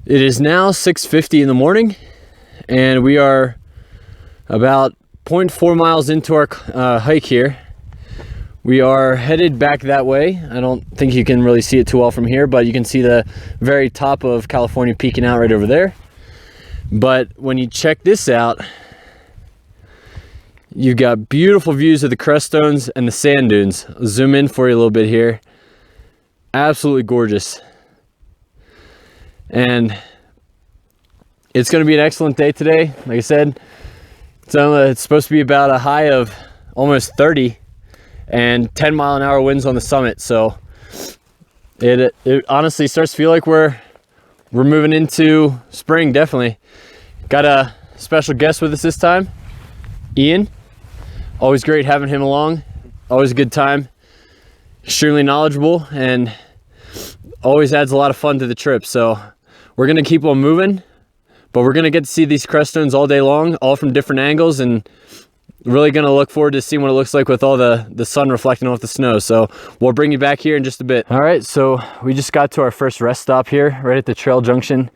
It is now 6:50 in the morning, and we are about 0.4 miles into our hike here. We are headed back that way. I don't think you can really see it too well from here, but you can see the very top of California peeking out right over there. But when you check this out, you've got beautiful views of the Crestones and the sand dunes. I'll zoom in for you a little bit here. Absolutely gorgeous. And it's going to be an excellent day today. Like I said, it's supposed to be about a high of almost 30 and 10-mile-an-hour winds on the summit. So it honestly starts to feel like we're moving into spring. Definitely got a special guest with us this time, Ian. Always great having him along. Always a good time. Extremely knowledgeable and always adds a lot of fun to the trip. So we're gonna keep on moving, but we're gonna get to see these Crestones all day long, all from different angles, and really gonna look forward to seeing what it looks like with all the sun reflecting off the snow. So we'll bring you back here in just a bit. All right, so we just got to our first rest stop here, right at the trail junction.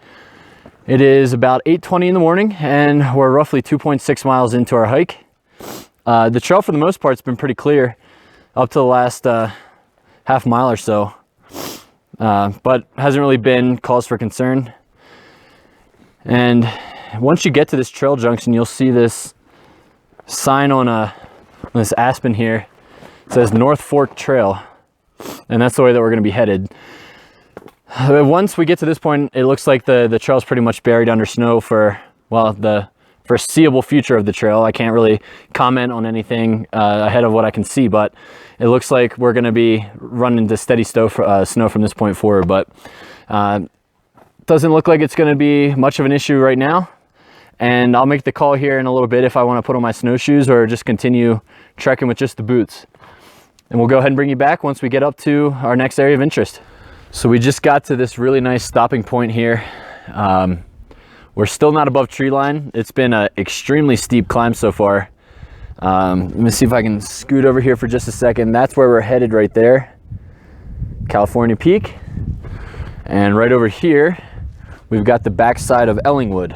It is about 8:20 in the morning, and we're roughly 2.6 miles into our hike. The trail, for the most part, has been pretty clear up to the last half mile or so, but hasn't really been cause for concern. And once you get to this trail junction, you'll see this sign on this aspen here. It says North Fork Trail, and that's the way that we're going to be headed. Once we get to this point, it looks like the trail's pretty much buried under snow for, well, the foreseeable future of the trail. I can't really comment on anything ahead of what I can see, but it looks like we're going to be running into steady snow from this point forward. But doesn't look like it's going to be much of an issue right now. And I'll make the call here in a little bit if I want to put on my snowshoes or just continue trekking with just the boots. And we'll go ahead and bring you back once we get up to our next area of interest. So we just got to this really nice stopping point here. We're still not above tree line. It's been an extremely steep climb so far. Let me see if I can scoot over here for just a second. That's where we're headed right there. California Peak. And right over here, we've got the backside of Ellingwood.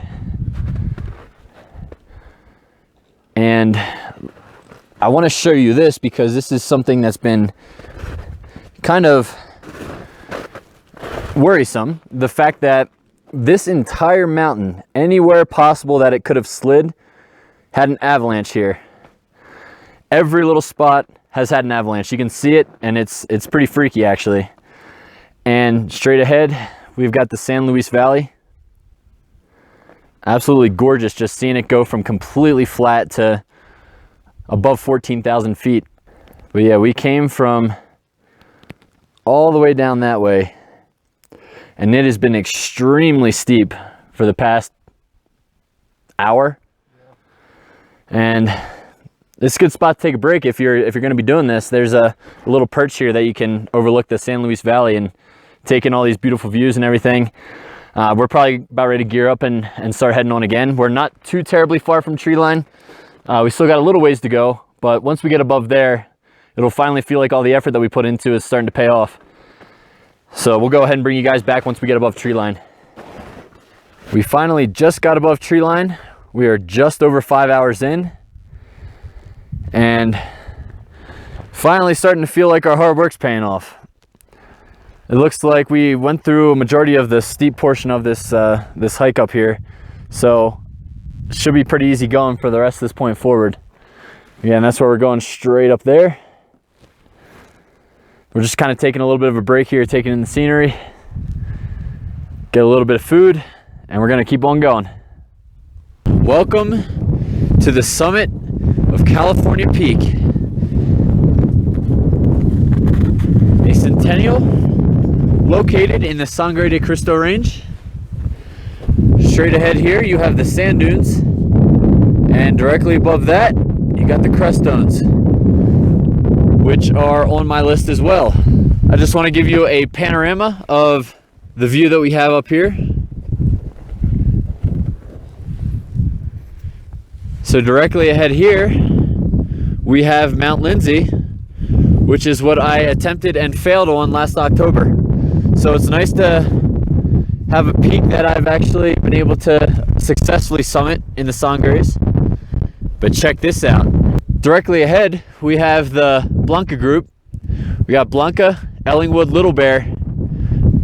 And I want to show you this because this is something that's been kind of worrisome. The fact that this entire mountain, anywhere possible that it could have slid, had an avalanche here. Every little spot has had an avalanche. You can see it, and it's pretty freaky actually. And straight ahead, we've got the San Luis Valley. Absolutely gorgeous, just seeing it go from completely flat to above 14,000 feet. But yeah, we came from all the way down that way, and it has been extremely steep for the past hour. And it's a good spot to take a break if you're going to be doing this. There's a little perch here that you can overlook the San Luis Valley and take in all these beautiful views and everything. We're probably about ready to gear up and start heading on again. We're not too terribly far from tree line. We still got a little ways to go, but once we get above there, it'll finally feel like all the effort that we put into is starting to pay off. So we'll go ahead and bring you guys back once we get above tree line. We finally just got above tree line. We are just over 5 hours in, and finally starting to feel like our hard work's paying off. It looks like we went through a majority of the steep portion of this this hike up here, so it should be pretty easy going for the rest of this point forward. Yeah, and that's where we're going, straight up there. We're just kind of taking a little bit of a break here, taking in the scenery, get a little bit of food, and we're gonna keep on going. Welcome to the summit of California Peak, a Centennial located in the Sangre de Cristo range. Straight ahead here, you have the sand dunes, and directly above that, you got the Crestones, which are on my list as well. I just want to give you a panorama of the view that we have up here. So directly ahead here, we have Mount Lindsay, which is what I attempted and failed on last October. So it's nice to have a peak that I've actually been able to successfully summit in the Sangres. But check this out. Directly ahead, we have the Blanca Group. We got Blanca, Ellingwood, Little Bear.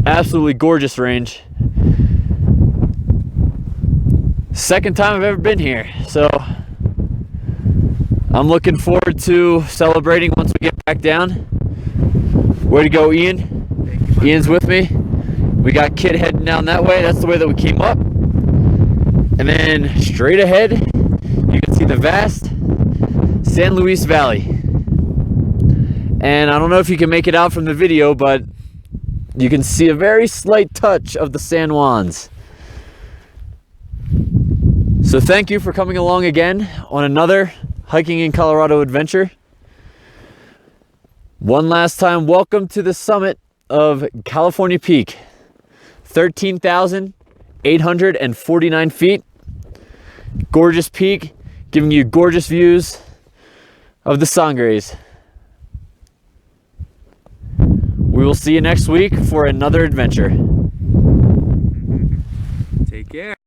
Absolutely gorgeous range. Second time I've ever been here, so I'm looking forward to celebrating once we get back down. Way to go, Ian. Ian's with me. We got Kid heading down that way. That's the way that we came up. And then straight ahead, you can see the vast San Luis Valley. And I don't know if you can make it out from the video, but you can see a very slight touch of the San Juans. So thank you for coming along again on another hiking in Colorado adventure. One last time, welcome to the summit of California Peak. 13,849 feet. Gorgeous peak, giving you gorgeous views of the Sangres. We will see you next week for another adventure. Take care.